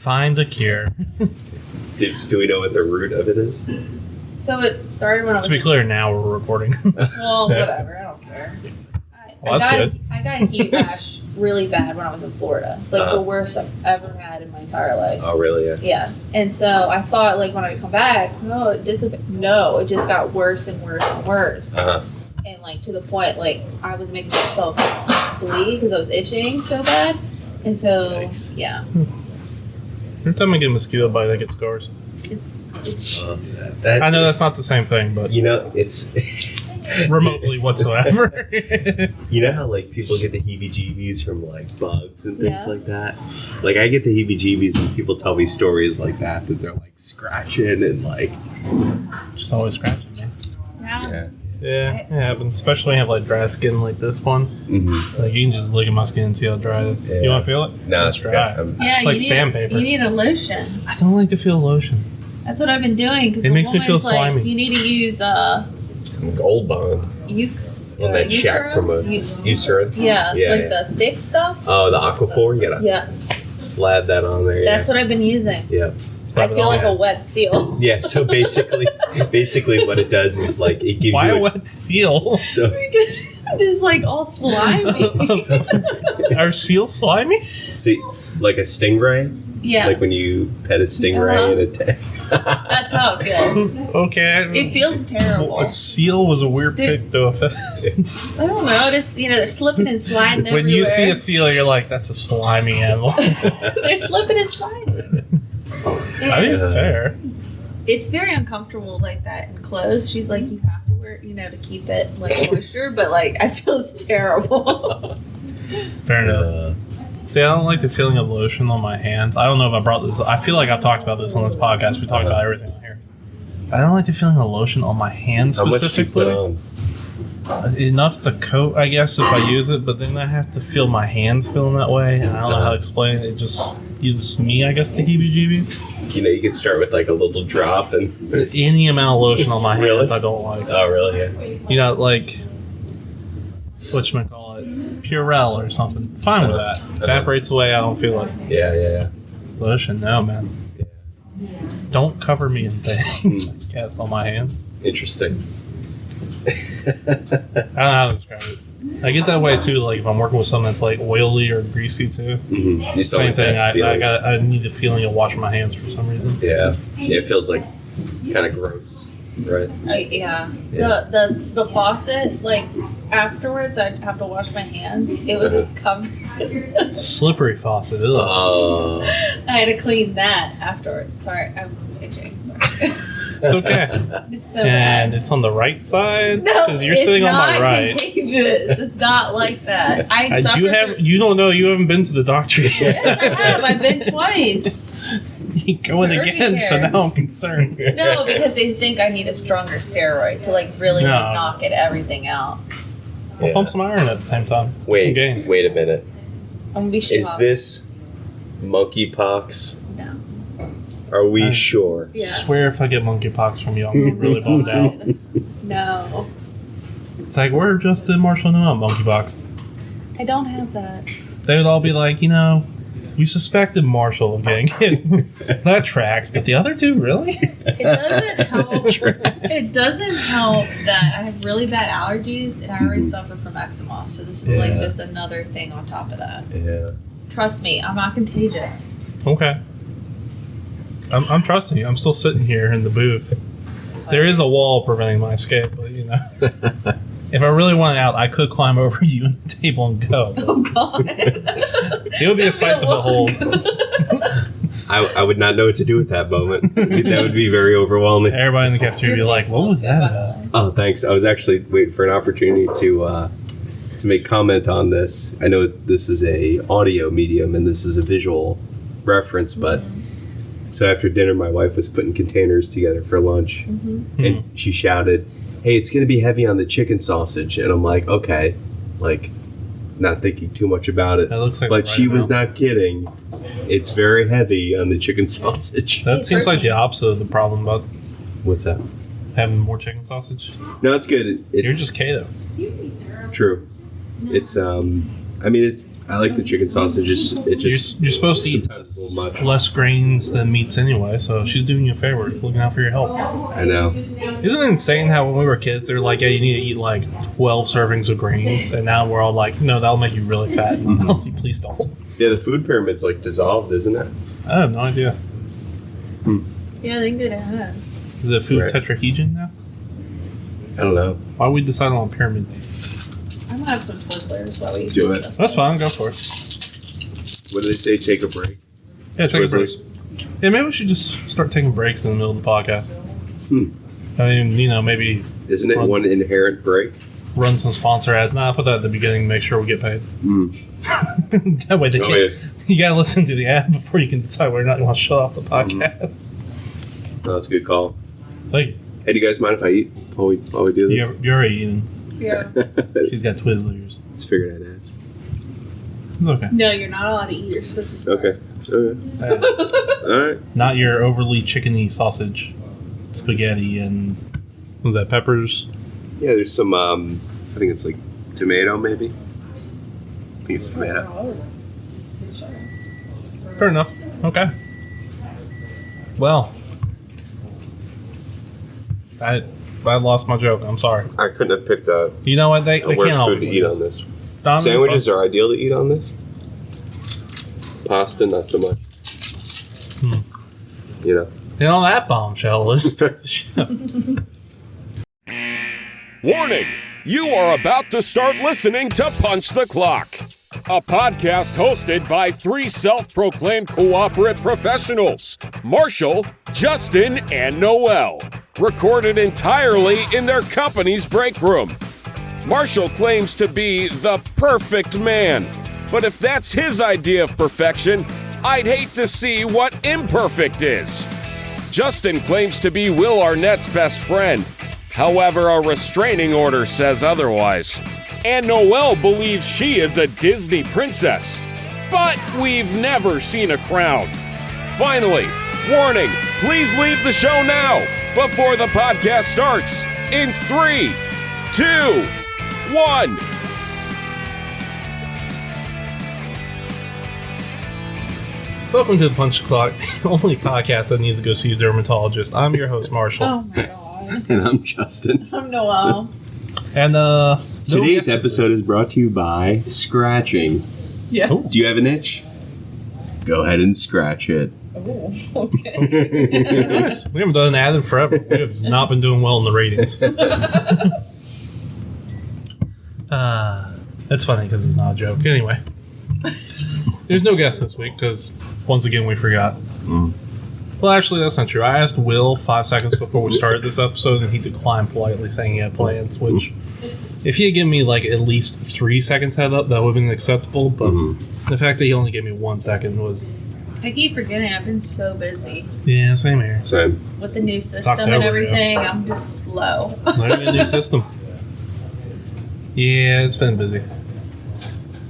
Find a cure. Do we know what the root of it is? So it started when I was... To be clear, now we're recording. Well, whatever. I don't care. Well, that's good. I got a heat rash really bad when I was in Florida. Like the worst I've ever had in my entire life. Oh, really? Yeah. Yeah. And so I thought, like, when I come back, no, it dissipated. No, it just got worse and worse and worse. And, like, to the point, like, I was making myself bleed because I was itching so bad. And so, yeah. Every time I get a mosquito bite, I get scars. It's I know that's not the same thing, but... You know, it's... remotely whatsoever. You know how, like, people get the heebie-jeebies from, like, bugs and things like that? Like, I get the heebie-jeebies and people tell me stories like that they're, like, scratching and, like... Just always scratching, man. Yeah. Yeah, it happens. Especially when you have, like, dry skin like this one. Mm-hmm. Like, you can just look at my skin and see how dry it is. Yeah. You want to feel it? No, it's dry. Yeah, it's like sandpaper. You need a lotion. I don't like to feel lotion. That's what I've been doing. Because it makes me feel slimy. Like, you need to use... some Gold Bond. Well, that Shaq promotes. Eucerin? Yeah, the thick stuff. Oh, the Aquaphor? You gotta slab that on there. That's what I've been using. Yeah. I feel like a wet seal. Yeah, so basically what it does is, like, it gives Why you... a wet seal? So, because I'm just, like, all slimy. Are seals slimy? See, like a stingray? Yeah. Like when you pet a stingray in a tank. That's how it feels. Okay. It feels terrible. A seal was a weird pick, though. I don't know. Just, they're slipping and sliding everywhere. When you see a seal, you're like, that's a slimy animal. They're slipping and sliding. I mean, fair. It's very uncomfortable like that in clothes. She's like, you have to wear, to keep it, like, moisture. But, like, I feel it's terrible. Fair enough. See, I don't like the feeling of lotion on my hands. I don't know if I brought this. I feel like I've talked about this on this podcast. We talked about everything on here. I don't like the feeling of lotion on my hands specifically. How much do you put on? Enough to coat, I guess, if I use it. But then I have to feel my hands feeling that way. And I don't know how to explain it. It just gives me, I guess, the heebie-jeebies. You could start with, like, a little drop and... Any amount of lotion on my hands, I don't like. Oh, really? Yeah. Like, whatchamacallit, Purell or something. Fine with that. Evaporates away, I don't feel it. Yeah. Lotion, no, man. Yeah. Don't cover me in things, I guess, on my hands. Interesting. I don't know how to describe it. I get that way, too, like, if I'm working with something that's, like, oily or greasy, too. Mm-hmm. Same thing, I need the feeling of washing my hands for some reason. Yeah, it feels, like, kind of gross, right? The faucet, like, afterwards, I'd have to wash my hands. It was just covered. Slippery faucet, ugh. I had to clean that afterwards. Sorry, I'm itching. Sorry. It's okay. It's so and bad. it's on the right side? No, because you're sitting on my right. It's not contagious. It's not like that. You don't know. You haven't been to the doctor yet. Yes, I have. I've been twice. You're going again, so now I'm concerned. No, because they think I need a stronger steroid to, like, really knock everything out. I'll pump some iron at the same time. Wait a minute. I'm gonna be Is this monkeypox? No. Are we sure? Yeah. I swear if I get monkeypox from you, I'm going to be really bummed out. No. It's like, we're just in Marshall now on monkeypox. I don't have that. They would all be like, we suspected Marshall of getting it. That tracks, but the other two, really? It doesn't help. It doesn't help that I have really bad allergies and I already suffer from eczema. So this is like just another thing on top of that. Yeah. Trust me, I'm not contagious. Okay. I'm trusting you. I'm still sitting here in the booth. Sorry. There is a wall preventing my escape, but if I really wanted out, I could climb over you and the table and go. Oh God! It would be a sight to behold. I would not know what to do with that moment. That would be very overwhelming. Everybody in the cafeteria would be like, "What was that about?" Oh, thanks. I was actually waiting for an opportunity to make comment on this. I know this is a audio medium and this is a visual reference, but. So after dinner, my wife was putting containers together for lunch, and she shouted, "Hey, it's going to be heavy on the chicken sausage." And I'm like, okay, like, not thinking too much about it. That looks like but she was not kidding. It's very heavy on the chicken sausage. That seems like the opposite of the problem about What's that? having more chicken sausage. No, it's good. You're just keto. True. It's, I like the chicken sausage. You're supposed to eat less grains than meats anyway, so she's doing you a favor, looking out for your health. I know. Isn't it insane how when we were kids, they're like, yeah, you need to eat like 12 servings of grains, and now we're all like, no, that'll make you really fat and unhealthy. Please don't. Yeah, the food pyramid's like dissolved, isn't it? I have no idea. Yeah, I think it has. Is it food tetrahedron now? I don't know. Why we decide on a pyramid? I'm gonna have some Twizzlers while we do it. That's fine. Go for it. What do they say? Take a break. Yeah, take a break. Yeah, maybe we should just start taking breaks in the middle of the podcast. I mean, maybe. Isn't it one inherent break? Run some sponsor ads. Nah, I'll put that at the beginning to make sure we get paid. That way they can't. Yeah. You gotta listen to the ad before you can decide whether or not you want to shut off the podcast. No, that's a good call. Thank you. Hey, do you guys mind if I eat while we do this? You're already eating. Yeah. She's got Twizzlers. Just figured I'd ask. It's okay. No, you're not allowed to eat. You're supposed to start. Okay. All right. Not your overly chickeny sausage, spaghetti, and what was that, peppers? Yeah, there's some, I think it's like tomato, maybe. I think it's tomato. Fair enough. Okay. Well, I lost my joke. I'm sorry. I couldn't have picked a You know what? They worse can't help food to eat on this. Sandwiches are ideal to eat on this. Pasta, not so much. And on that bombshell, let's start the show. Warning! You are about to start listening to Punch the Clock, a podcast hosted by three self-proclaimed cooperate professionals, Marshall, Justin, and Noel, recorded entirely in their company's break room. Marshall claims to be the perfect man, but if that's his idea of perfection, I'd hate to see what imperfect is. Justin claims to be Will Arnett's best friend. However, a restraining order says otherwise. And Noelle believes she is a Disney princess. But we've never seen a crown. Finally, warning, please leave the show now before the podcast starts. In 3, 2, 1. Welcome to the Punch the Clock, the only podcast that needs to go see a dermatologist. I'm your host, Marshall. Oh my god. And I'm Justin. I'm Noel. And today's episode is brought to you by scratching. Yeah. Oh. Do you have an itch? Go ahead and scratch it. Oh, okay. We haven't done an ad in forever. We have not been doing well in the ratings. That's funny because it's not a joke. Anyway, there's no guest this week because once again we forgot. Well, actually, that's not true. I asked Will 5 seconds before we started this episode, and he declined politely, saying he had plans. Which, if he had given me like at least 3 seconds head up, that would have been acceptable. But the fact that he only gave me 1 second was. I keep forgetting. I've been so busy. Yeah, same here. Same. With the new system and everything, I'm just slow. Learning a new system. Yeah, it's been busy.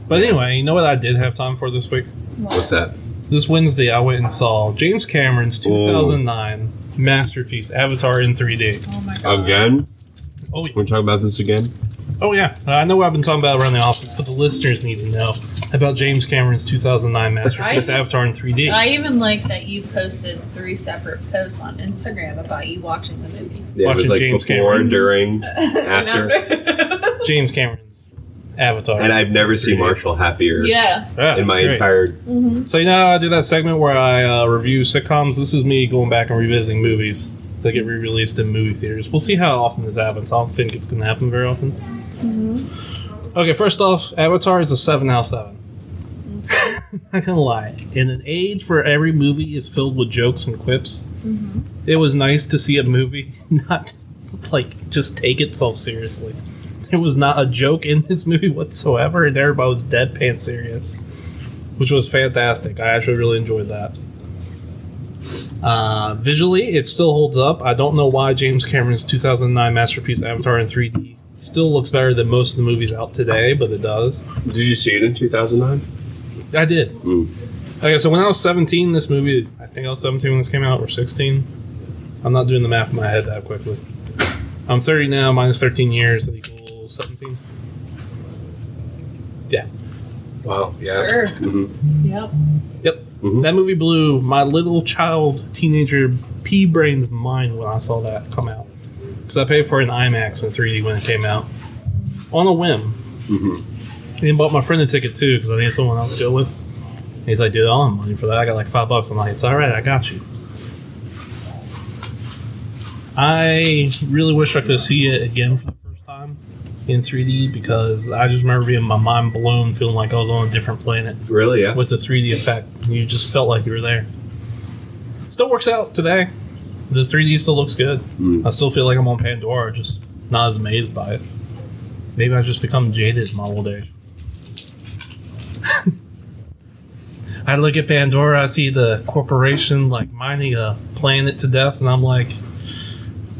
But anyway, you know what I did have time for this week? What's that? This Wednesday, I went and saw James Cameron's 2009 masterpiece, Avatar in 3D. Oh my god. Again? Oh, yeah. We're talking about this again? Oh, yeah. I know what I've been talking about around the office, but the listeners need to know about James Cameron's 2009 masterpiece, Avatar in 3D. I even like that you posted 3 separate posts on Instagram about you watching the movie. Yeah, it was like James before, Cameron's. during, after. James Cameron's Avatar. And I've never seen Marshall happier Yeah. in my entire... So, you know how I do that segment where I review sitcoms? This is me going back and revisiting movies that get re-released in movie theaters. We'll see how often this happens. I don't think it's going to happen very often. Okay, first off, Avatar is a 7 out of 7. Not gonna lie. In an age where every movie is filled with jokes and quips, it was nice to see a movie not like just take itself seriously. There was not a joke in this movie whatsoever, and everybody was deadpan serious, which was fantastic. I actually really enjoyed that. Visually, it still holds up. I don't know why James Cameron's 2009 masterpiece Avatar in 3D still looks better than most of the movies out today, but it does. Did you see it in 2009? I did. Okay, so when I was 17, this movie, I think I was 17 when this came out, or 16. I'm not doing the math in my head that quickly. I'm 30 now, minus 13 years, that equals 17. Yeah. Wow. Yeah. Sure. Mm-hmm. Yep. Yep. Mm-hmm. That movie blew my little child, teenager, pea-brained mind when I saw that come out. Because I paid for an IMAX in 3D when it came out. On a whim. Mm-hmm. And bought my friend a ticket too, because I needed someone else to go with. And he's like, dude, I don't have money for that. I got like $5. I'm like, it's alright, I got you. I really wish I could see it again for the first time in 3D, because I just remember being my mind blown, feeling like I was on a different planet. Really? Yeah. With the 3D effect. You just felt like you were there. Still works out today. The 3D still looks good. I still feel like I'm on Pandora, just not as amazed by it. Maybe I've just become jaded in my old age. I look at Pandora, I see the corporation like mining a planet to death, and I'm like,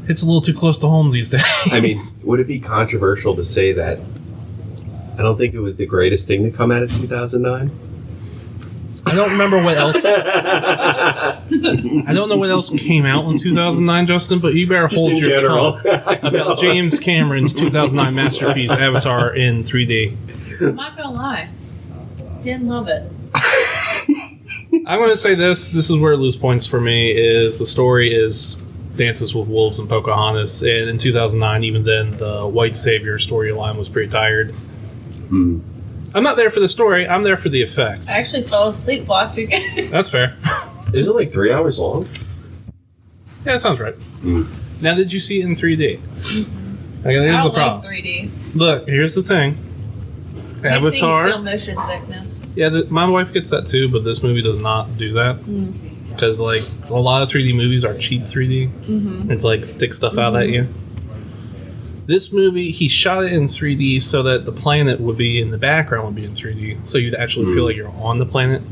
it's a little too close to home these days. I mean, would it be controversial to say that I don't think it was the greatest thing to come out of 2009? I don't remember what else. I don't know what else came out in 2009, Justin, but you better hold your tongue about James Cameron's 2009 masterpiece, Avatar, in 3D. I'm not gonna lie. Didn't love it. I'm going to say this. This is where it loses points for me, is the story is Dances with Wolves and Pocahontas, and in 2009, even then, the white savior storyline was pretty tired. I'm not there for the story. I'm there for the effects. I actually fell asleep watching it. That's fair. Is it like 3 hours long? Yeah, that sounds right. Now, did you see it in 3D? I Here's don't the problem. like 3D. Look, here's the thing. Avatar. Makes me feel motion sickness. Yeah, my wife gets that too, but this movie does not do that. Because, like, a lot of 3D movies are cheap 3D. It's like stick stuff out at you. This movie, he shot it in 3D so that the planet would be in the background, would be in 3D. So you'd actually feel like you're on the planet.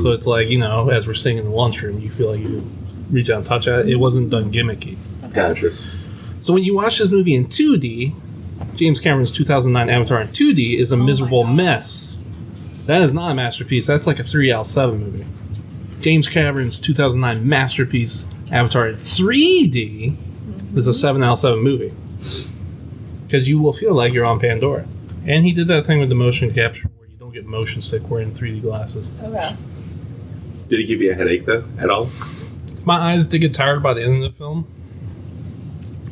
So it's like, you know, as we're sitting in the lunchroom, you feel like you can reach out and touch it. It wasn't done gimmicky. Gotcha. So when you watch this movie in 2D, James Cameron's 2009 Avatar in 2D is a miserable mess. That is not a masterpiece. That's like a 3 out of 7 movie. James Cameron's 2009 masterpiece, Avatar in 3D, is a 7 out of 7 movie. Because you will feel like you're on Pandora. And he did that thing with the motion capture where you don't get motion sick wearing 3D glasses. Okay. Did it give you a headache, though, at all? My eyes did get tired by the end of the film.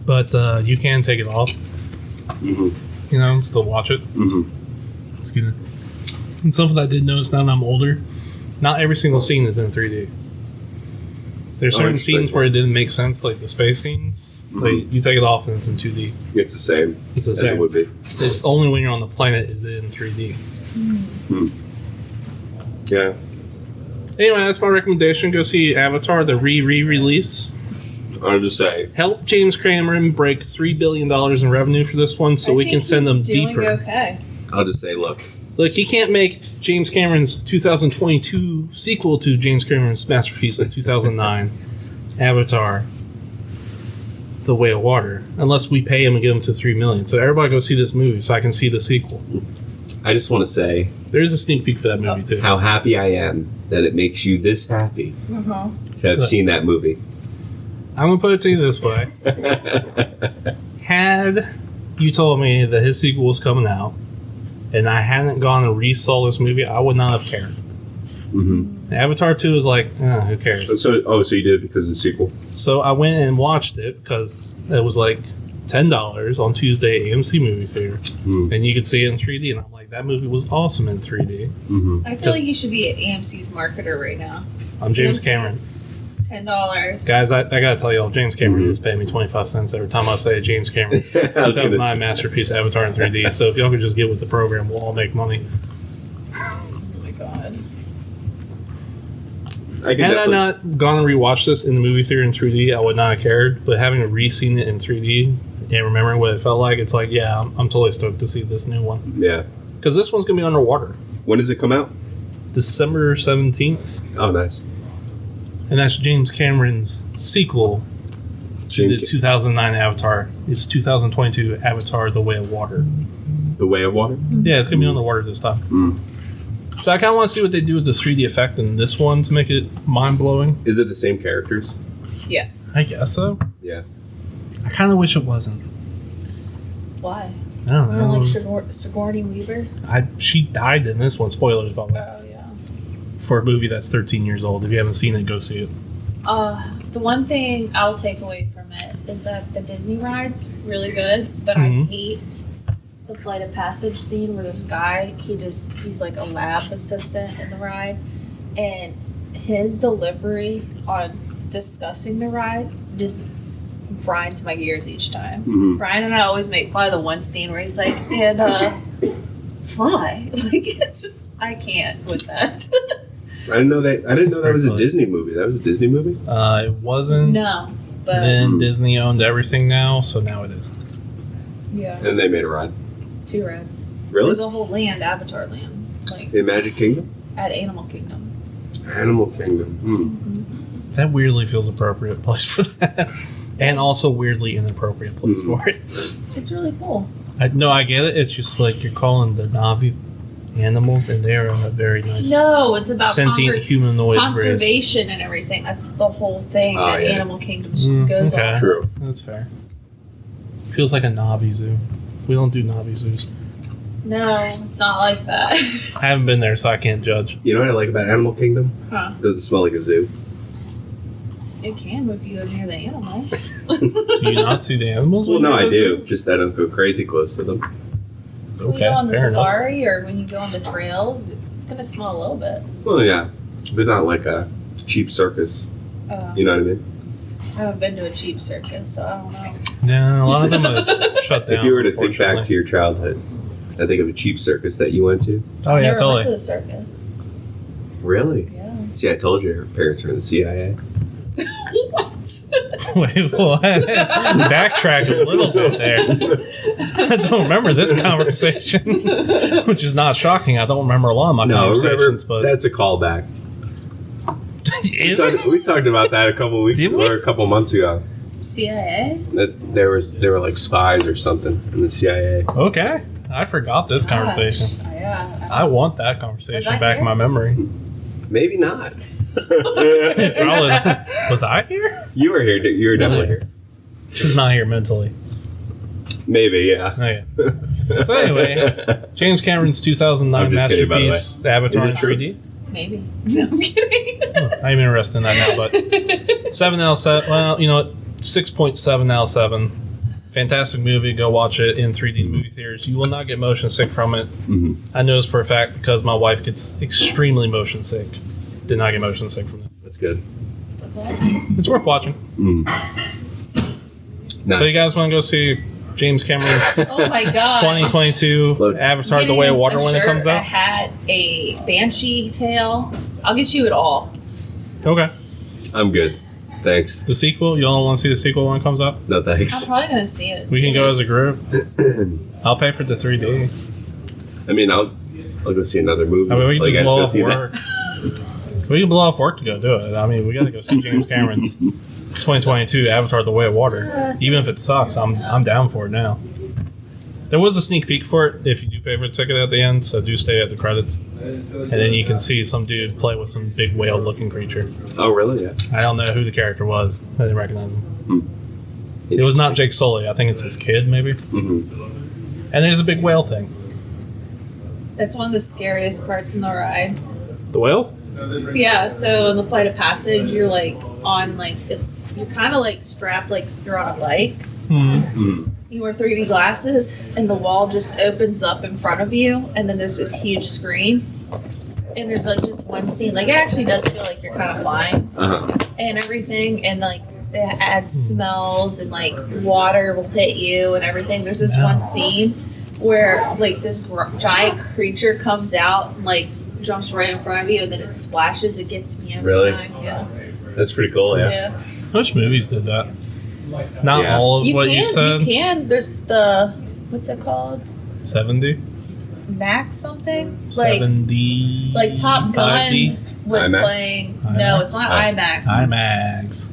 But you can take it off. You know, and still watch it. Excuse me. And something I did notice now that I'm older, not every single scene is in 3D. There's certain scenes where it didn't make sense, like the space scenes. Like, you take it off and it's in 2D. It's the same. It's the same. As it would be. It's only when you're on the planet is it in 3D. Yeah. Anyway, that's my recommendation. Go see Avatar, the re-release. I'll just say, Help James Cameron break $3 billion in revenue for this one so we can send them deeper. Okay. I'll just say, look, he can't make James Cameron's 2022 sequel to James Cameron's masterpiece in 2009, Avatar, The Way of Water, unless we pay him and get him to $3 million. So everybody go see this movie so I can see the sequel. I just want to say, There's a sneak peek for that movie too. how happy I am that it makes you this happy to have seen that movie. I'm going to put it to you this way. Had you told me that his sequel was coming out and I hadn't gone and re-saw this movie, I would not have cared. Avatar 2 is like, who cares? So you did it because of the sequel? So I went and watched it because it was like $10 on Tuesday at AMC Movie Theater. And you could see it in 3D. And I'm like, that movie was awesome in 3D. I feel like you should be AMC's marketer right now. I'm James Cameron. $10. Guys, I gotta tell y'all, James Cameron is paying me 25 cents every time I say James Cameron's 2009 masterpiece Avatar in 3D. So if y'all could just get with the program, we'll all make money. Oh my god. Had I not gone and rewatched this in the movie theater in 3D, I would not have cared. But having re-seen it in 3D and remembering what it felt like, it's like, yeah, I'm totally stoked to see this new one. Yeah. Because this one's gonna be underwater. When does it come out? December 17th. Oh, nice. And that's James Cameron's sequel to the 2009 Avatar. It's 2022 Avatar: The Way of Water. The Way of Water? Yeah, it's gonna be underwater this time. So I kind of want to see what they do with the 3D effect in this one to make it mind-blowing. Is it the same characters? Yes. I guess so. Yeah. I kind of wish it wasn't. Why? I don't know. like Sigourney Weaver. She died in this one. Spoilers, by the way. Oh yeah. For a movie that's 13 years old. If you haven't seen it, go see it. The one thing I'll take away from it is that the Disney ride's really good, but I hate the Flight of Passage scene where this guy, he's like a lab assistant in the ride, and his delivery on discussing the ride just grinds my gears each time. Mm-hmm. Brian and I always make fun of the one scene where he's like, and fly. Like, it's just, I can't with that. I didn't know that was a Disney movie. That was a Disney movie? It wasn't. No, but Then Disney owned everything now, so now it is. yeah, And they made a ride. 2 rides. Really? There's a whole land, Avatar land, like In Magic Kingdom? at Animal Kingdom. Animal Kingdom. That weirdly feels appropriate place for that. And also weirdly inappropriate place for it. It's really cool. I get it. It's just like you're calling the Na'vi animals, and they're a very nice No, it's about sentient humanoid race. conservation and everything. That's the whole thing Oh, that yeah. Animal Kingdom goes okay. on. True. That's fair. Feels like a Na'vi zoo. We don't do Na'vi zoos. No, it's not like that. I haven't been there, so I can't judge. You know what I like about Animal Kingdom? Huh. It doesn't smell like a zoo. It can if you go near the animals. Do you not see the animals? Well, when no, you're I at the do. zoo? Just I don't go crazy close to them. When you go on the fair enough. safari or when you go on the trails, it's going to smell a little bit. Well, yeah. But it's not like a cheap circus. You know what I mean? I haven't been to a cheap circus, so I don't know. Yeah, a lot of them have shut down. If you were to think back unfortunately. to your childhood, I think of a cheap circus that you went to. Oh, yeah, Never went to totally. the circus. Really? Yeah. See, I told you her parents were in the CIA. What? Wait, what? Backtrack a little bit there. I don't remember this conversation, which is not shocking. I don't remember a lot of my No, remember, conversations, but that's a callback. is it? We talked about that a couple weeks Did we? or a couple months ago. CIA? That there were like spies or something in the CIA. Okay, I forgot this conversation. Gosh, yeah. I want that conversation Was I back in here? my memory. Maybe not. Probably. Was I here? You were here. You were definitely here. She's not here mentally. Maybe, yeah. Oh, yeah. So anyway, James Cameron's 2009 I'm just kidding, by the way. masterpiece, Avatar Is in it true? 3D. Maybe. No, I'm kidding. I'm interested in that now, but 7 out of 7. Well, you know what? 6.7 out of 7. Fantastic movie. Go watch it in 3D movie theaters. You will not get motion sick from it. Mm-hmm. I know this for a fact because my wife gets extremely motion sick. Did not get motion sick from this. That's good. That's awesome. It's worth watching. Nice. So you guys want to go see James Cameron's Oh my god. 2022 Look. Avatar: The Way of Water when it comes A out? hat, a banshee tail. I'll get you it all. Okay. I'm good. Thanks. The sequel? You don't want to see the sequel when it comes out? No I'm thanks. probably gonna see it. We can go as a group. I'll pay for the 3D. I mean, I'll go see another movie. I mean, we can Like, just guys blow go off see work. We can blow off work to go do it. I mean, we got to go see James Cameron's 2022 Avatar: The Way of Water. Even if it sucks, I'm down for it now. There was a sneak peek for it if you do pay for a ticket at the end, so do stay at the credits. And then you can see some dude play with some big whale-looking creature. that. Oh, really? Yeah. I don't know who the character was. I didn't recognize him. It was not Jake Sully. I think it's his kid, maybe. Mm-hmm. And there's a big whale thing. That's one of the scariest parts in the rides. The whales? Yeah, so in the Flight of Passage, you're like on you're kind of like strapped like you're on a bike. You wear 3D glasses, and the wall just opens up in front of you, and then there's this huge screen. And there's like just one scene, like it actually does feel like you're kind of flying and everything, and like it adds smells and like water will hit you and everything. There's this one scene where like this giant creature comes out and like jumps right in front of you, and then it splashes. It gets me every Really? time. Yeah. That's pretty cool. Yeah. Which movies did that? Not Yeah. all of what you said. You can. There's the what's it called? 70? Max something 70. like Top Gun 5D? was IMAX? playing. No, it's not IMAX. IMAX.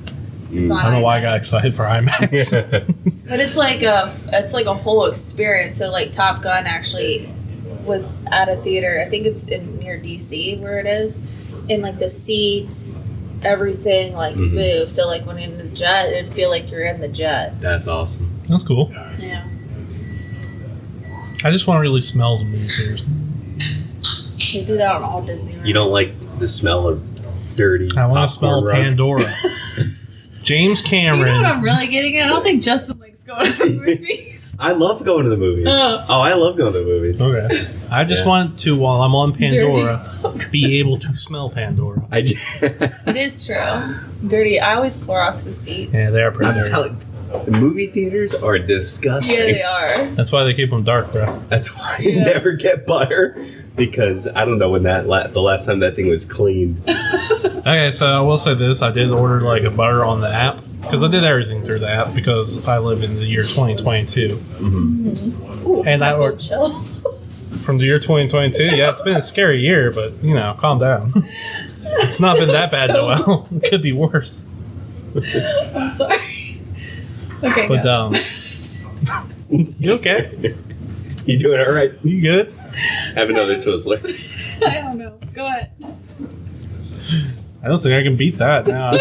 It's not I don't know why I IMAX. got excited for IMAX. But it's like a whole experience. So like Top Gun actually was at a theater. I think it's near DC where it is, and like the seats, everything like moves. So like when you're in the jet, it'd feel like you're in the jet. That's awesome. That's cool. Yeah. I just want to really smell some movie theaters. They do that on all Disney rides. You don't like the smell of dirty I want to popcorn smell rug? Pandora. James You Cameron. know what I'm really getting at? I don't think Justin likes going to the movies. I love going to the movies. I love going to the movies. Okay. I just want to, while I'm on Pandora, be able to smell Pandora. It is true. Dirty. I always Clorox the seats. Yeah, they are pretty dirty. The movie theaters are disgusting. Yeah, they are. That's why they keep them dark, bro. That's why you never get butter, because I don't know when the last time that thing was cleaned. Okay, so I will say this. I did order like a butter on the app because I did everything through the app because I live in the year 2022. Ooh, And I ordered chill. from the year 2022. Yeah, it's been a scary year, but calm down. It's not been that bad, Noel. It could be worse. I'm sorry. Okay, But go. you okay? You doing all right? You good? Have another Twizzler. I don't know. Go ahead. I don't think I can beat that. No.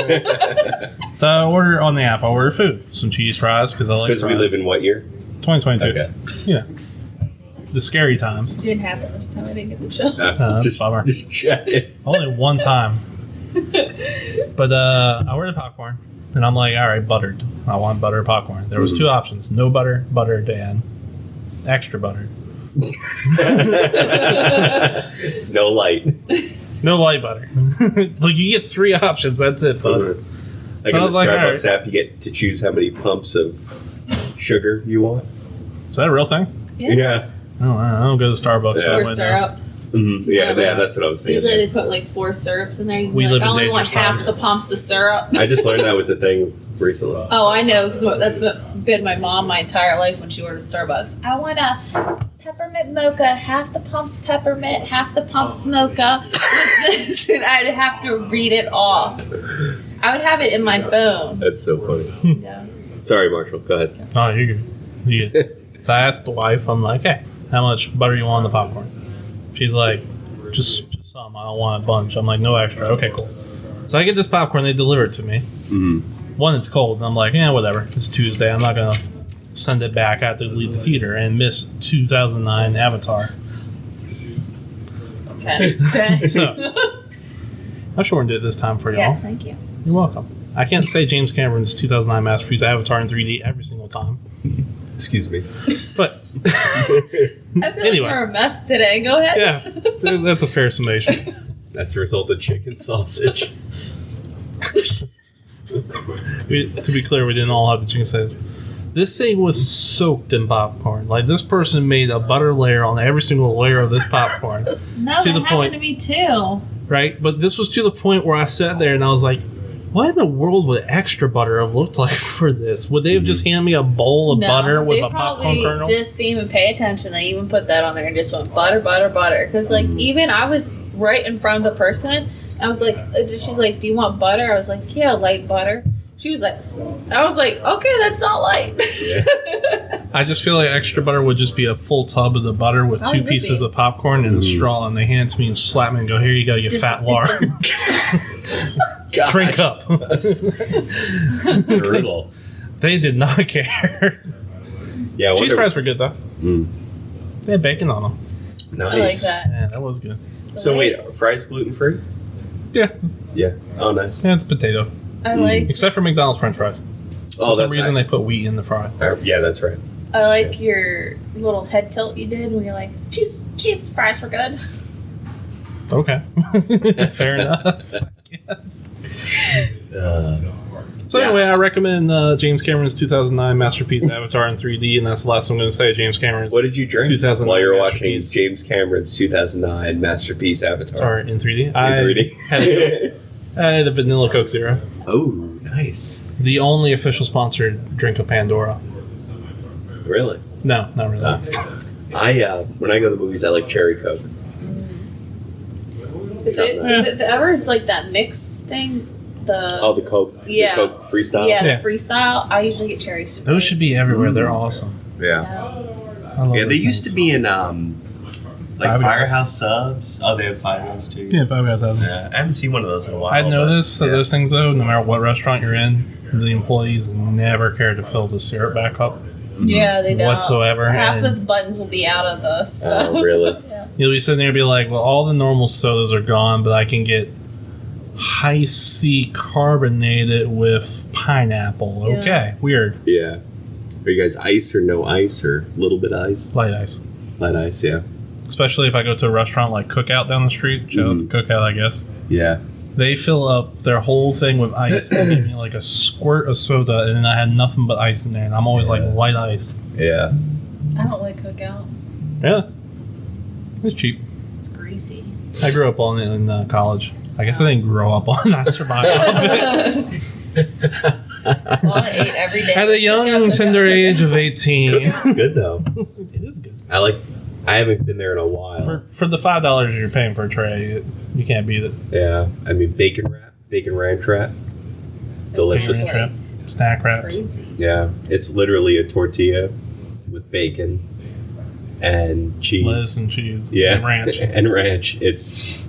So I order on the app. I order food, some cheese fries because I like. Because we live in what year? 2022. Okay. Yeah. The scary times. Didn't happen this time. I didn't get the chill. Just bummer. Just check it. Only one time. But I ordered popcorn, and I'm like, all right, buttered. I want butter popcorn. There was two options: no butter, buttered, and extra buttered. No light. No light butter. Like you get three options. That's it, bud. Like So I in the was like, Starbucks all app, you get to choose how many pumps of sugar you want. Is that a real thing? Yeah. I don't go to Starbucks. Yeah. Or that way now. syrup. Mm-hmm. Yeah, that's what I was thinking. Usually they put like 4 syrups in there. You can We be live like, I in only want dangerous half times. the pumps of syrup. I just learned that was a thing recently. Oh, I know, because that's been my mom my entire life when she ordered Starbucks. I want a peppermint mocha, half the pump's peppermint, half the pump's mocha with this, and I'd have to read it off. I would have it in my phone. That's so funny. Yeah. Sorry, Marshall. Go ahead. Oh, you're good. You're good. So I asked the wife, I'm like, hey, how much butter you want on the popcorn? She's like, just some. I don't want a bunch. I'm like, no extra. Okay, cool. So I get this popcorn. They deliver it to me. Mm-hmm. One, it's cold. And I'm like, whatever. It's Tuesday. I'm not going to send it back. I have to leave the theater and miss 2009 Avatar. Okay. So I shortened it this time for y'all. Yes, thank you. You're welcome. I can't say James Cameron's 2009 masterpiece Avatar in 3D every single time. Excuse me. But I feel Anyway. like we're a mess today. Go ahead. yeah, that's a fair summation. That's a result of chicken sausage. To be clear, we didn't all have the chicken sandwich. This thing was soaked in popcorn. Like, this person made a butter layer on every single layer of this popcorn, No, To that the happened point. to me too. right? But this was to the point where I sat there and I was like, what in the world would extra butter have looked like for this? Would they have just handed me a bowl of No, butter with they a popcorn probably kernel? just didn't even pay attention. They even put that on there and just went butter, butter, butter. Because even I was right in front of the person. I was like, she's like, do you want butter? I was like, yeah, light butter. She was like, I was like, okay, that's not light. Yeah. I just feel like extra butter would just be a full tub of the butter with Oh, two it would pieces be. of popcorn and a straw, and they hand it to me and slap me and go, here you go, you Just- fat it's lard. just- Drink up. Brutal. They did not care. Yeah. I Cheese wonder- fries were good, though. Mm. They had bacon on them. Nice. I like that. Yeah, that was good. So wait, are fries gluten free? Yeah, Yeah. Oh, nice. yeah, it's potato. I like Except for McDonald's French fries. Oh, For some that's reason, right. they put wheat in the fry. Yeah, that's right. your little head tilt you did when you're like, cheese fries were good. Okay. Fair enough. Yes. So anyway, I recommend James Cameron's 2009 masterpiece Avatar in 3D, and that's the last I'm going to say. James Cameron's What did you drink 2009 while you were watching masterpiece. James Cameron's 2009 masterpiece Avatar? Avatar in 3D. In 3D. I had a Vanilla Coke Zero, Oh, nice. the only official sponsored drink of Pandora. Really? No, not really. When I go to the movies, I like cherry Coke. If ever is like that mix thing, The Coke. Yeah. The Coke freestyle. yeah, Yeah. the freestyle, I usually get cherry Sprite. Those should be everywhere. They're awesome. Yeah. I love Yeah, they those used to things. be in like Five Guys. Firehouse subs. Oh, they have Five Guys too. Yeah, Five Guys has them. Yeah, I haven't seen one of those in a while. I'd noticed that yeah. those things, though, no matter what restaurant you're in, the employees never care to fill the syrup back up. Yeah, they don't. Whatsoever. Half And the buttons will be out of the stuff. Oh, really? Yeah. you'll be sitting there and be like, well, all the normal sodas are gone, but I can get high C carbonated with pineapple. Yeah. Okay, weird. Yeah. Are you guys ice or no ice or a little bit ice? Light ice. Light ice, yeah. Especially if I go to a restaurant like Cookout down the street. Shout out to Cookout, I guess. Yeah. They fill up their whole thing with ice. They give me like a squirt of soda, and then I had nothing but ice in there. And I'm always like light ice. Yeah. I don't like Cookout. Yeah, it's cheap. It's greasy. I grew up on it in college. I guess I didn't grow up on it. I survived off it. That's all I ate every day. At a young, tender age of 18. It's good though. It is good. I haven't been there in a while. For the $5 you're paying for a tray, you can't beat it. Yeah. I mean, bacon ranch wrap. Delicious. Like Wrap, snack wraps. crazy. Yeah. It's literally a tortilla with bacon and cheese. Lettuce and cheese. Yeah. And ranch. And ranch. It's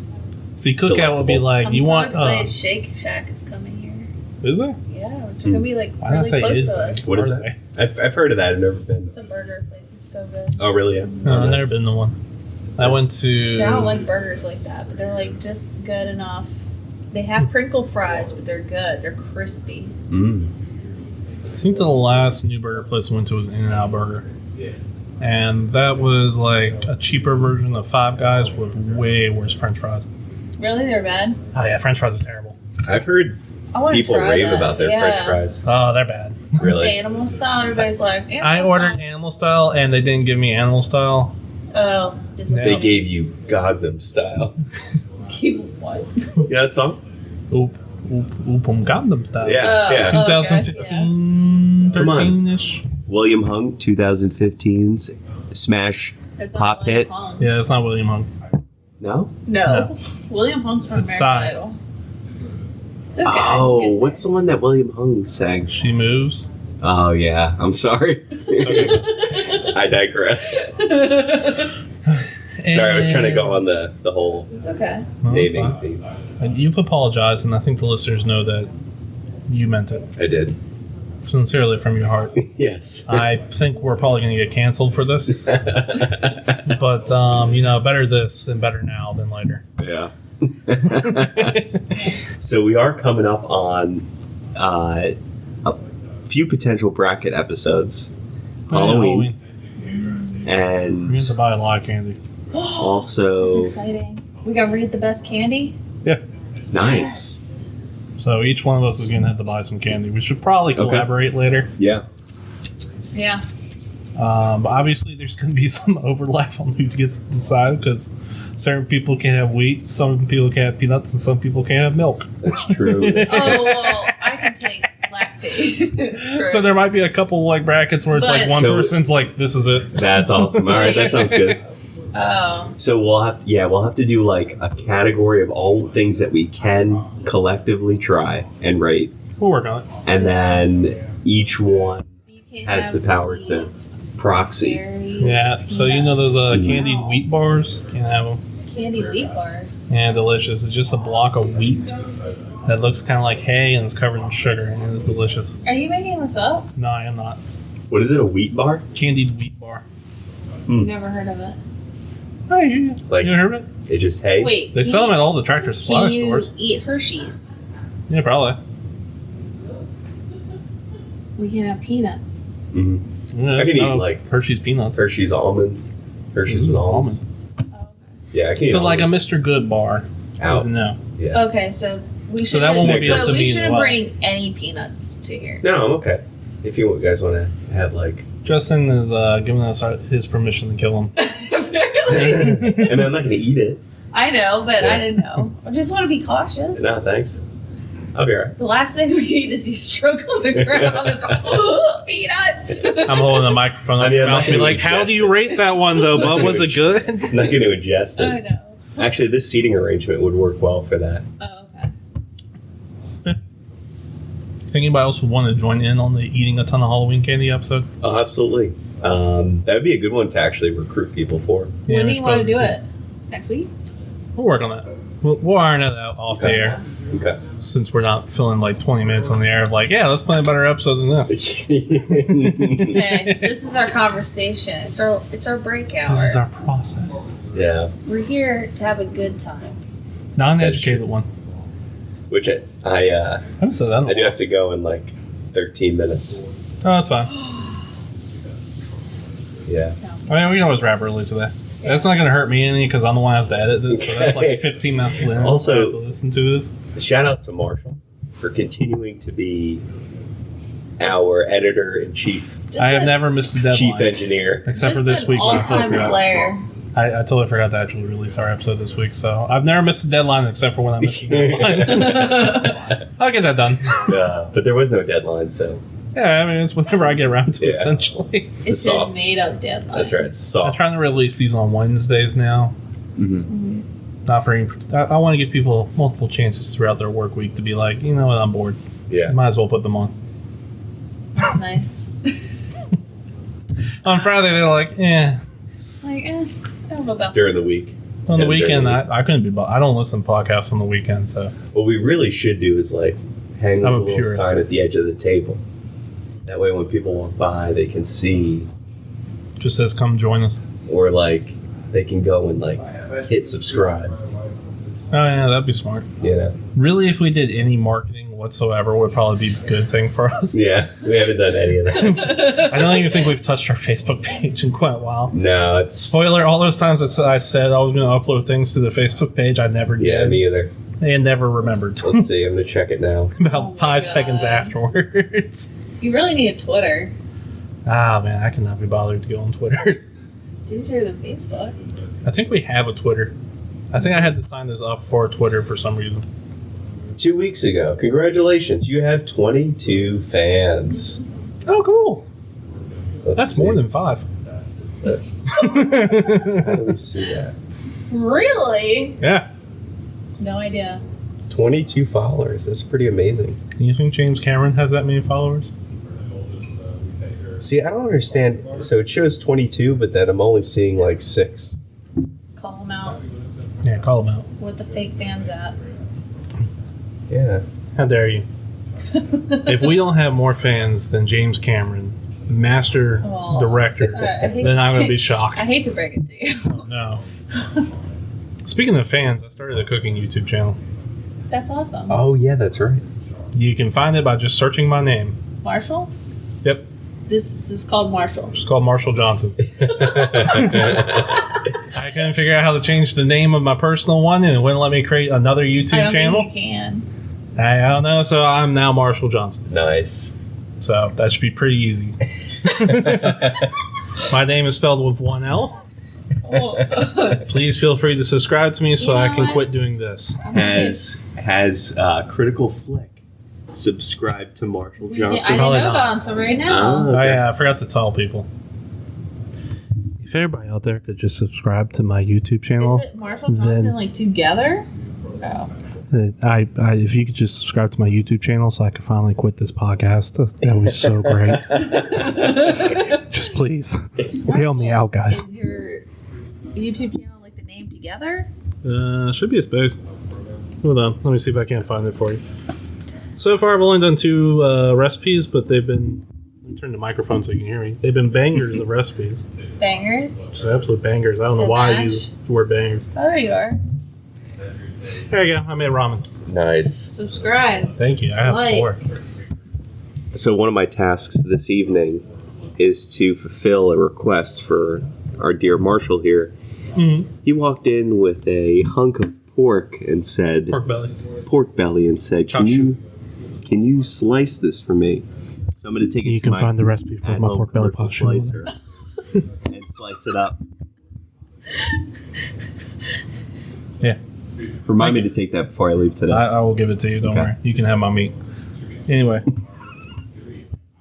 See, Cookout would be Delectable. like, I'm you so want... excited Shake Shack is coming here. Is there? Yeah, it's gonna be like Why not really say close is to there? us. What is Are it? they? I've heard of that. I've never been. It's a burger place. It's so good. Oh, really? Yeah. No, Oh, I've nice. never been to one. I went to... Yeah, I don't like burgers like that, but they're like just good enough. They have crinkle fries, but they're good. They're crispy. I think the last new burger place I went to was In-N-Out Burger. And that was like a cheaper version of Five Guys with way worse french fries. Really, they're bad. Oh yeah, french fries are terrible. I've heard I want to people try rave that. about their yeah. French fries. Oh, they're bad. Really? Animal style. Everybody's like. I Animal ordered style. animal style and they didn't give me animal style. Oh, Yeah. disappointing. They gave you Gangnam style. What? Yeah, that song? Oop, Gangnam style. Yeah, yeah. Oh, okay, 2015, Come on. 13-ish. William Hung, 2015's smash That's not pop William hit. Hung. Yeah, it's not William Hung. No? No. William Hung's from It's American Psy. Idol. It's okay. Oh, Get what's the one that William Hung sang? She moves. Oh, yeah. I'm sorry. Okay. I digress. Sorry, I was trying to go on the whole It's okay. Well, that's naming fine. thing. And you've apologized, and I think the listeners know that you meant it I did. sincerely from your heart. Yes. I think we're probably going to get canceled for this, but better this and better now than later. Yeah. So we are coming up on a few potential bracket episodes. Halloween. We And need to buy a lot of candy. also It's exciting. We got to read the best candy. Yeah. nice. So each one of us is going to have to buy some candy. We should probably collaborate later. Yeah. Yeah. But obviously, there's going to be some overlap on who gets to decide because certain people can have wheat, some people can have peanuts, and some people can have milk. That's true. Oh, well, I can take lactate. So there might be a couple like brackets where it's like But- one So- person's like, "This is it." That's awesome. All right, that sounds good. Oh. So we'll have to do like a category of all things that we can collectively try and rate, We'll work on it. and then each one So you can't has have the power to wheat, proxy. berry, Yeah. So you know those candied Mm. wheat bars? Can't have them. candy wheat bars. Yeah, delicious. It's just a block of wheat that looks kind of like hay and is covered in sugar, and it's delicious. Are you making this up? No, I am not. What is it? A wheat bar? Candied wheat bar. Never heard of it. Oh, you Like- you heard of it? It's just hay. Wait. They sell them at all the Tractor Supply Can you stores. eat Hershey's? Yeah, probably. We can have peanuts. hmm Yeah, I can no eat, like, Hershey's peanuts. Hershey's almond. Hershey's with almonds. Oh, okay. Yeah, I can eat So like a almonds. Mr. Good bar. Out. No. Yeah. Okay, so we should. So that one would be up but to we me as shouldn't well. bring any peanuts to here. No, I'm okay. If you guys want to have like, Justin is giving us his permission to kill him. Apparently. I mean, I'm not going to eat it. I know, but Yeah. I didn't know. I just want to be cautious. No, thanks. I'll be alright. The last thing we need is you struggle on the ground. It's like, peanuts. I'm holding the microphone up I mean, your I'm mouth not and be gonna like, how do ingest you it. rate that one though, bud? Was it good? I'm not going to ingest I it. know. Actually, this seating arrangement would work well for that. Oh, okay. Think anybody else would want to join in on the eating a ton of Halloween candy episode? Oh, absolutely. That would be a good one to actually recruit people for. When do we you want to should do probably- it? Next week? We'll work on that. We'll iron it out off the Okay. air. Okay. Since we're not filling like 20 minutes on the air of like, yeah, let's plan a better episode than this. Hey, this is our conversation. It's our break hour. This is our process. Yeah. We're here to have a good time. Not an educated one. Which I haven't said that. I do have to go in like 13 minutes. Oh, that's fine. Yeah. I mean, we can always wrap early today. Yeah. That's not going to hurt me any because I'm the one who has to edit this. So that's like 15 minutes in. Also, I have to listen to this. Shout out to Marshall for continuing to be our editor-in-chief, I have never missed a deadline. chief engineer. Except Just for this an week. When I totally all-time forgot. player. I totally forgot to actually release our episode this week. So I've never missed a deadline except for when I missed a deadline. I'll get that done. But there was no deadline, so Yeah, I mean, it's whenever I get around to it, Yeah. essentially. it's a It's just soft. made up deadline. That's right. It's I'm soft. trying to release these on Wednesdays now. Mm-hmm. Not for any, I want to give people multiple chances throughout their work week to be like, you know what, I'm bored. Yeah. Might as well put them on. That's nice. On Friday, they're like, Like, I don't know about During the week. On the Yeah, weekend, during the I couldn't be. I don't listen to podcasts on the weekend, so What we really should do is like hang I'm a a little purist. sign at the edge of the table. That way, when people walk by, they can see, just says, "Come join us." or like they can go and like hit subscribe. Oh yeah, that'd be smart. You know? Really, if we did any marketing whatsoever, would probably be a good thing for us. Yeah, we haven't done any of that. I don't even think we've touched our Facebook page in quite a while. No, it's Spoiler: all those times that I said I was going to upload things to the Facebook page, I never yeah, did. me either. And never remembered. Let's see. I'm gonna check it now. About Oh my 5 seconds God. afterwards. You really need a Twitter. Ah man, I cannot be bothered to go on Twitter. It's easier than Facebook. I think we have a Twitter. I think I had to sign this up for Twitter for some reason. 2 weeks ago. Congratulations, you have 22 fans. Oh, cool. Let's That's see. more than 5. How do we see that? Really? Yeah. No idea. 22 followers. That's pretty amazing. Do you think James Cameron has that many followers? See, I don't understand. So it shows 22, but then I'm only seeing like 6. Call them out. Yeah, call him out. What the fake fans at? Yeah. How dare you? If we don't have more fans than James Cameron, master Well, director, I hate then to I'm going to say- be shocked. I hate to break it to you. Oh, no. Speaking of fans, I started a cooking YouTube channel. That's awesome. Oh, yeah, that's right. You can find it by just searching my name. Marshall? Yep. This is called Marshall. It's called Marshall Johnson. I couldn't figure out how to change the name of my personal one, and it wouldn't let me create another I YouTube don't channel. think you can. I don't know, so I'm now Marshall Johnson. Nice. So that should be pretty easy. My name is spelled with one L. Well, Please feel free to subscribe to me so You know I can what? quit doing this. Has Critical Flick subscribed to Marshall I Johnson? didn't Probably know not. about it until right now. Oh, Oh okay. yeah, I forgot to tell people. If everybody out there could just subscribe to my YouTube channel, Is it Marshall Johnson then- like together? Oh. I if you could just subscribe to my YouTube channel so I could finally quit this podcast, that would be so great. Just please, bail me out, guys. Is your YouTube channel like the name together? Should be a space. Hold on, let me see if I can't find it for you. So far, I've only done 2 recipes, but they've been. Let me turn the microphone so you can hear me. They've been bangers of recipes, Bangers. just absolute bangers. I don't know The why I mash? use the word bangers. Oh, there you are. There you go. I made ramen. Nice. Subscribe. Thank you. I have Like. 4. So one of my tasks this evening is to fulfill a request for our dear Marshall here. Mhm. He walked in with a hunk of pork and said, Pork belly. pork belly, and said, Chop can you slice this for me? So I'm going to take it You to can my find the recipe for my at-home pork belly commercial pasta. slicer and slice it up. Yeah, Remind me to take that before I leave today. I will give it to you. Don't Okay. worry. You can have my meat. Anyway.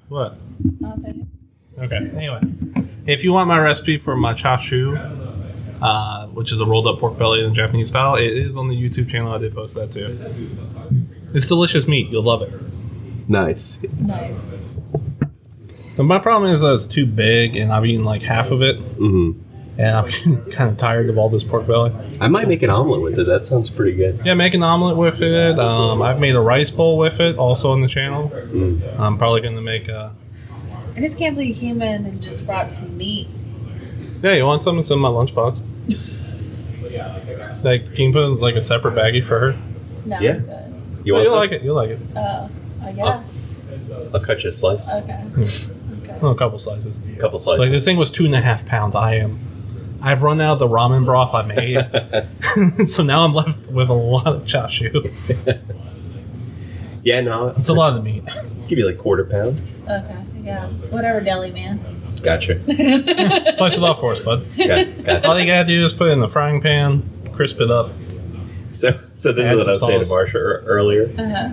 What? Nothing. Okay. Anyway, if you want my recipe for my chashu, which is a rolled up pork belly in Japanese style, it is on the YouTube channel. I did post that too. It's delicious meat. You'll love it. Nice. Nice. But my problem is that it's too big, and I've eaten like half of it. Mm-hmm. And I'm kind of tired of all this pork belly. I might make an omelet with it. That sounds pretty good. Yeah, make an omelet with it. I've made a rice bowl with it, also on the channel. I'm probably going to make a... I just can't believe you came in and just brought some meat. Yeah, you want some? It's in my lunchbox. Like, can you put like a separate baggie for her? No, Yeah. I'm good. You'll like it. You'll like it. Oh, I guess. I'll cut you a slice. Okay. Well, a couple slices. A couple slices. Like, this thing was 2.5 pounds. I've run out of the ramen broth I made. So now I'm left with a lot of chashu. Yeah, no. It's a lot of meat. Give you like 1/4 pound. Okay. Yeah. Whatever, deli man. Gotcha. Slice it off for us, bud. Yeah, gotcha. All you gotta do is put it in the frying pan, crisp it up. So this Add is what I was some saying to sauce. Marsha earlier. Uh-huh.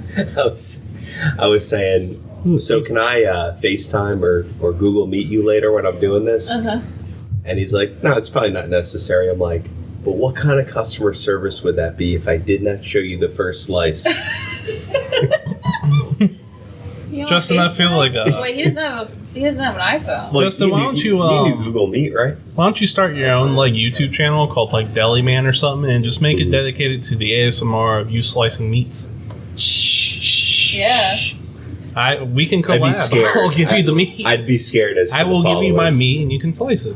I was saying, so can I FaceTime or Google Meet you later when I'm doing this? Uh-huh. And he's like, no, it's probably not necessary. I'm like, but what kind of customer service would that be if I did not show you the first slice? You don't Justin, I feel FaceTime? like Wait, he doesn't have an iPhone. Well, Justin, why don't you, do Google Meet, right? why don't you start your own like YouTube channel called like Deli Man or something, and just make it dedicated to the ASMR of you slicing meats? Yeah. We can I'd be collab. scared. I'll give you the meat. I'd be scared as to I will the give you my followers. meat, and you can slice it.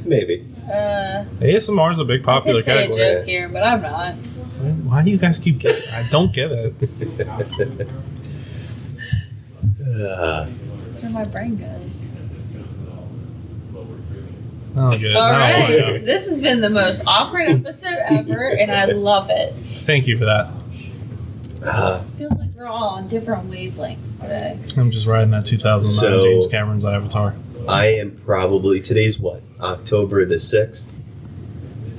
Maybe. ASMR is a big I popular could say a category. joke here, but I'm not. Why do you guys keep getting? I don't get it. That's where my brain goes. Oh, good. All Now right. we go. This has been the most awkward episode ever, and I love it. Thank you for that. Feels like we're all on different wavelengths today. I'm just riding that 2009 So- James Cameron's Avatar. I am probably, today's what? October the 6th?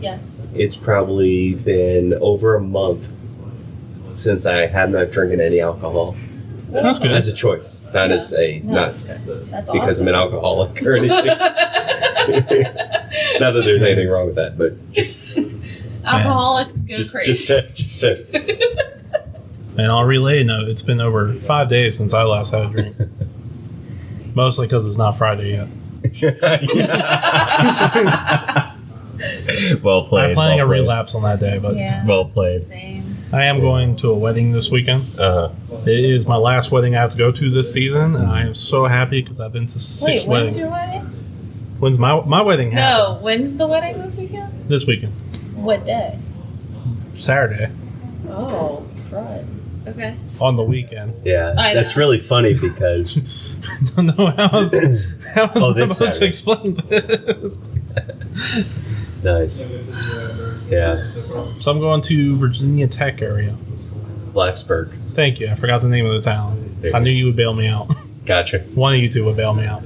Yes. It's probably been over a month since I have not drinking any alcohol. That's good. As a choice, not as a, not That's because awesome. I'm an alcoholic or anything. Not that there's anything wrong with that, but just Alcoholics go crazy. just to And on a related note, it's been over 5 days since I last had a drink. Mostly because it's not Friday yet. Well played. I'm planning a relapse on that day, but Yeah. Well played. Same. I am going to a wedding this weekend. Uh-huh. It is my last wedding I have to go to this season, and I am so happy because I've been to 6 Wait, weddings. when's your wedding? When's my wedding happened? No, when's the wedding this weekend? This weekend. What day? Saturday. Oh, right. Okay. On the weekend. Yeah, I that's know. really funny because I don't know how else I this supposed to Saturday. explain this. nice. Yeah, So I'm going to Virginia Tech area. Blacksburg. Thank you. I forgot the name of the town. There you I go. knew you would bail me out. Gotcha. One of you two would bail me out.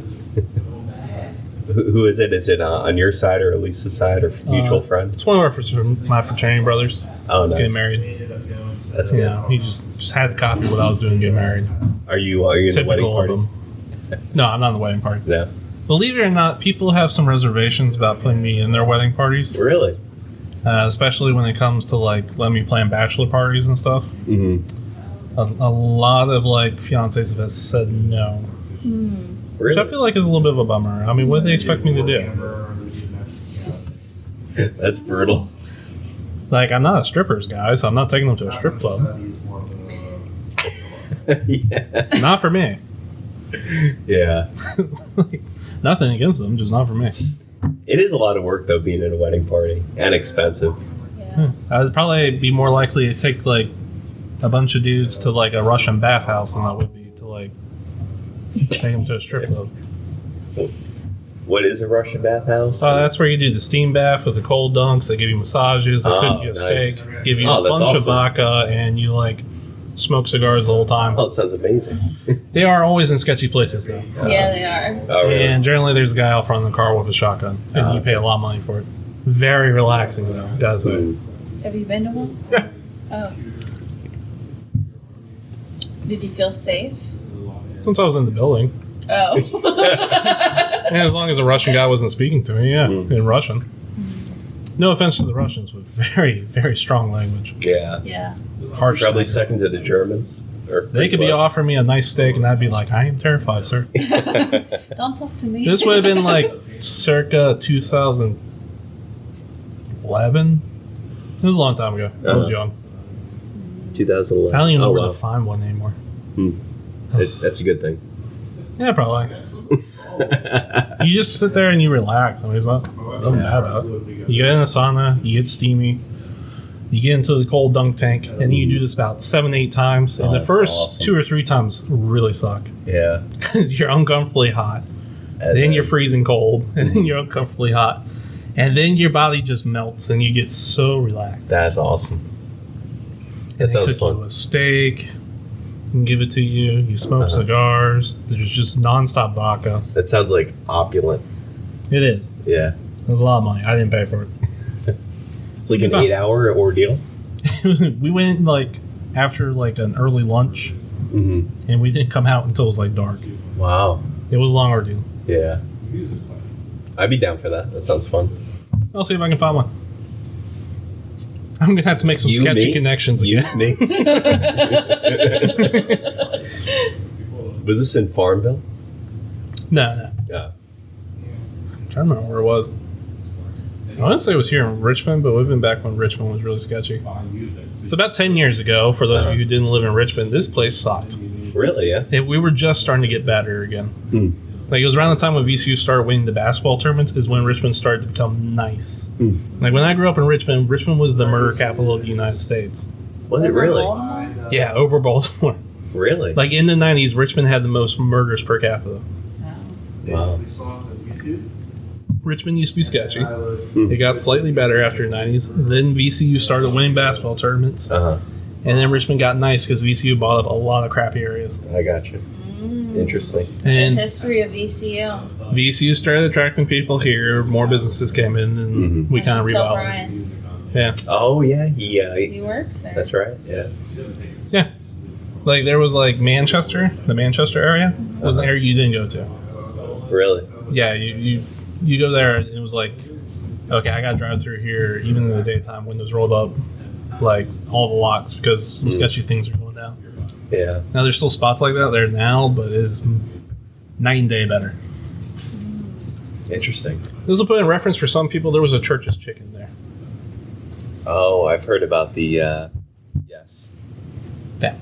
Who is it? Is it on your side or Elisa's side or mutual friend? It's one of my fraternity brothers. Oh, nice. Getting married. That's good. Yeah, he just had to copy what I was doing getting married. Are you in the wedding Typical of party? him. No, I'm not in the wedding party. No. Believe it or not, people have some reservations about putting me in their wedding parties, Really? especially when it comes to like letting me plan bachelor parties and stuff. Mm-hmm. A lot of like fiancés have said no, which I Really? feel like is a little bit of a bummer. I mean, what do they expect me to do? That's brutal. Like, I'm not a strippers guy, so I'm not taking them to a strip club. Yeah. Not for me. Yeah. Like, nothing against them, just not for me. It is a lot of work though being at a wedding party and expensive. Yeah. I would probably be more likely to take like a bunch of dudes to like a Russian bathhouse than I would be to like take them to a strip club. What is a Russian bathhouse? So that's where you do the steam bath with the cold dunks. They give you massages. They cook you a nice. steak, give you Oh, a that's bunch of awesome. vodka, and you like smoke cigars the whole time. Oh, it sounds amazing. They are always in sketchy places though. Yeah, they are. Oh, really? And generally, there's a guy out front of the car with a shotgun, and you pay a lot of money for it. Very relaxing though, gotta say. Mm. Have you been to one? Yeah. Oh. Did you feel safe? Since I was in the building, Oh. and as long as a Russian guy wasn't speaking to me, yeah, in Russian. No offense to the Russians, but very, very strong language. Yeah. Yeah. Harsh. Probably second to the Germans. They could be offering me a nice steak, and I'd be like, I am terrified, sir. Don't talk to me. This would have been like circa 2011. It was a long time ago. I was young. 2011. I don't even know where to find one anymore. That's a good thing. Yeah, probably. You just sit there and you relax. I mean, it's nothing bad about it. You get in the sauna, you get steamy, you get into the cold dunk tank, and you do this about 7-8 times. And the first 2 or 3 times really suck. Yeah. You're uncomfortably hot. And then you're freezing cold. And then you're uncomfortably hot. And then your body just melts and you get so relaxed. That's awesome. That sounds fun. You a steak. And give it to you. You smoke cigars. There's just nonstop vodka. That sounds like opulent. It is. Yeah. There's a lot of money. I didn't pay for it. It's like an 8-hour ordeal. We went like after like an early lunch, and we didn't come out until it was like dark. Wow. It was a long ordeal. Yeah. I'd be down for that. That sounds fun. I'll see if I can find one. I'm gonna have to make some sketchy connections again. Me? Was this in Farmville? No. Yeah. I'm trying to remember where it was. I want to say it was here in Richmond, but we've been back when Richmond was really sketchy. So about 10 years ago, for those of you who didn't live in Richmond, this place sucked. Really? Yeah. We were just starting to get better again. Like it was around the time when VCU started winning the basketball tournaments is when Richmond started to become nice. Like when I grew up in Richmond, Richmond was the murder capital of the United States. Was it really? Yeah, over Baltimore. Really? Like in the 90s, Richmond had the most murders per capita. Wow. Richmond used to be sketchy. It got slightly better after the 90s. Then VCU started winning basketball tournaments. And then Richmond got nice because VCU bought up a lot of crappy areas. I got you. Interesting. And the history of VCU. VCU started attracting people here. More businesses came in, and we kind of revitalized. Yeah. Oh yeah, he works there. That's right. Yeah. Yeah. Like there was like Manchester, the Manchester area was an area you didn't go to. Really? Yeah, you go there and it was like, okay, I gotta drive through here even in the daytime, windows rolled up, like all the locks because some sketchy things are going down. Yeah. Now there's still spots like that there now, but it's night and day better. Interesting. This will put in reference for some people. There was a Church's Chicken there. Oh, I've heard about the yes. That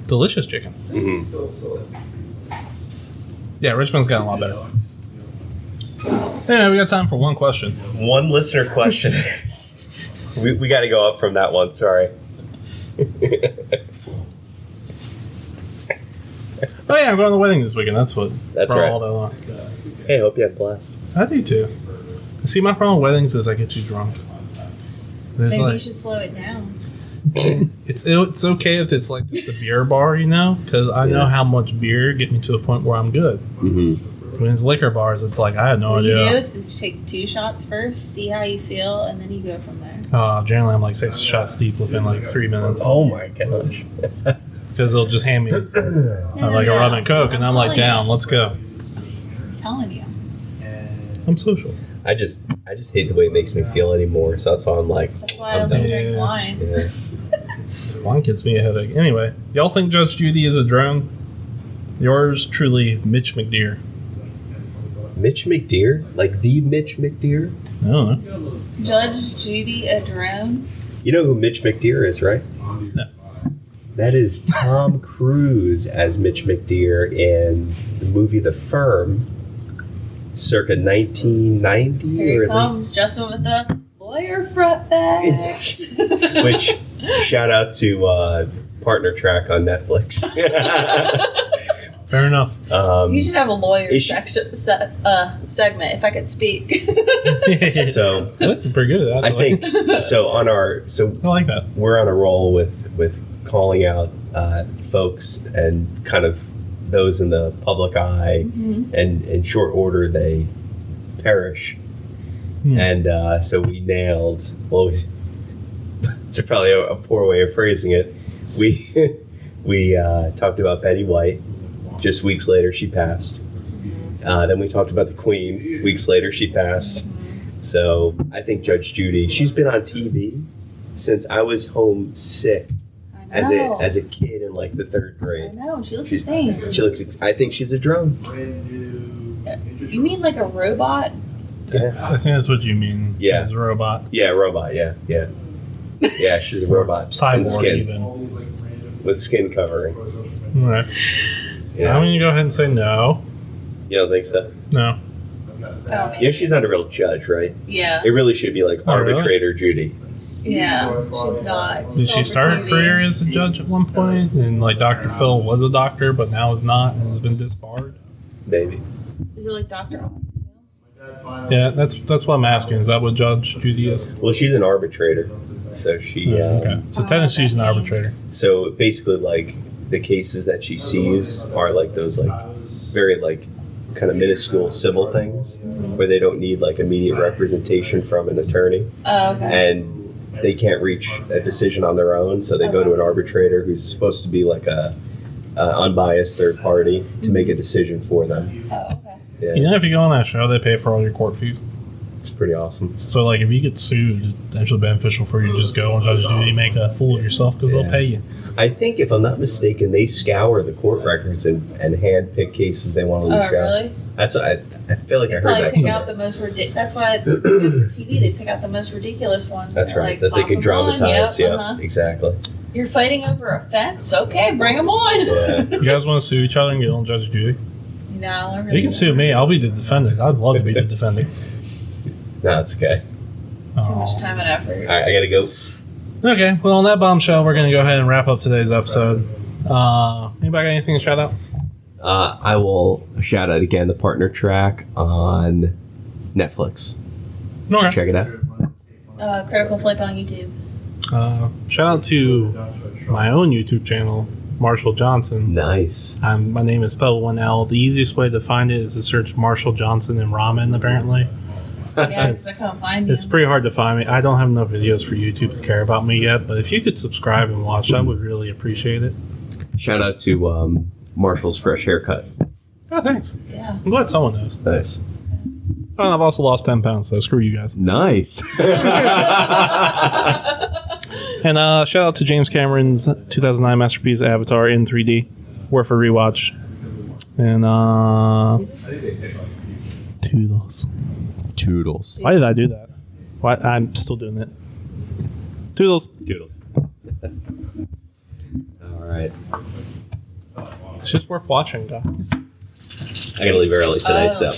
delicious chicken. Yeah, Richmond's gotten a lot better. Yeah, we got time for one question. One listener question. we got to go up from that one. Sorry. Oh yeah, I'm going to the wedding this weekend. That's what. That's brought right. all that on. Hey, I hope you have a blast. I do too. See, my problem with weddings is I get too drunk. Maybe you should slow it down. It's okay if it's like just a beer bar, you know, because I know how much beer get me to a point where I'm good. When it's liquor bars, it's like I have no idea. What you do is just take 2 shots first, see how you feel, and then you go from there. Generally, I'm like 6 shots deep within like 3 minutes. Oh my gosh. Because they'll just hand me like a rum and coke, and I'm like, down, let's go. I'm telling you. I'm social. I just hate the way it makes me feel anymore. So that's why I'm like. That's why I only drink wine. Yeah. Wine gives me a headache. Anyway, y'all think Judge Judy is a drone? Yours truly, Mitch McDeer. Mitch McDeer? Like the Mitch McDeer? I don't know. Judge Judy a drone? You know who Mitch McDeer is, right? No. That is Tom Cruise as Mitch McDeer in the movie The Firm, circa 1990. Here he comes, Justin with the lawyer front facts. Which, shout out to Partner Track on Netflix. Fair enough. You should have a lawyer segment, if I could speak. So that's pretty good. I think so. I like that. We're on a roll with calling out folks and kind of those in the public eye, and in short order they perish. And so we nailed. Well, it's probably a poor way of phrasing it. We talked about Betty White. Just weeks later, she passed. Then we talked about the Queen. Weeks later, she passed. So I think Judge Judy, she's been on TV since I was home sick as know. a kid in like the 3rd I grade. know, and she looks the same. She looks. I think she's a drone. You mean like a robot? Yeah. I think that's what you mean. Yeah. As a robot. Yeah, robot. Yeah. Yeah, she's a robot. Cyborg with skin, even. with skin covering. Right. Yeah. I'm going to go ahead and say no. You don't think so? No. Yeah, she's not a real judge, right? Yeah. It really should be like Oh, really? arbitrator Judy. Yeah. She's not. It's Did she start her career as a judge at one point? And like Dr. Phil was a doctor, but now is not and has been disbarred? Maybe. Is it like Dr. Oz? Yeah, that's what I'm asking. Is that what Judge Judy is? Well, she's an arbitrator, so she. Okay. So technically she's an arbitrator. So basically, like the cases that she sees are like those like very like kind of minuscule civil things where they don't need like immediate representation from an attorney, Oh, okay. and they can't reach a decision on their own, so they go to an arbitrator who's supposed to be like a unbiased third party to make a decision for them. Oh, okay. Yeah, You know, if you go on that show, they pay for all your court fees. it's pretty awesome. So, like, if you get sued, it's actually beneficial for you to just go on Judge Judy, make a fool of yourself because they'll Yeah. pay you. I think, if I'm not mistaken, they scour the court records and hand pick cases they want to Oh, leave out. really? That's I feel like I heard Probably that pick somewhere. out the most ridiculous. That's why it's good for TV. They pick out the most ridiculous ones. That's They're right. like, That they pop can 'em dramatize. on. Yeah, Uh-huh. exactly. You're fighting over a fence? Okay, bring them on. Yeah. You guys want to sue each other and get on Judge Judy? No, I really You can sue me. I'll be the defendant. I'd love to be the defendant. No, it's okay. too much time and effort. All right, I gotta go. Okay, well, on that bombshell, we're going to go ahead and wrap up today's episode. Anybody got anything to shout out? I will shout out again the partner track on Netflix. Okay. Check it out. Critical Flick on YouTube. Shout out to my own YouTube channel, Marshall Johnson. Nice. My name is spelled one L. The easiest way to find it is to search Marshall Johnson and ramen, apparently. Yeah, because I can't find It's you. pretty hard to find me. I don't have enough videos for YouTube to care about me yet, but if you could subscribe and watch, I would really appreciate it. Shout out to Marshall's Fresh Haircut. Oh, thanks. Yeah. I'm glad someone knows. Nice. Oh, and I've also lost 10 pounds, so screw you guys. Nice. And shout out to James Cameron's 2009 masterpiece Avatar in 3D. Worth a rewatch. And Toodles. Toodles. Why did I do that? Why I'm still doing it. Toodles. Toodles. All right. It's just worth watching, guys. I gotta leave early today, so.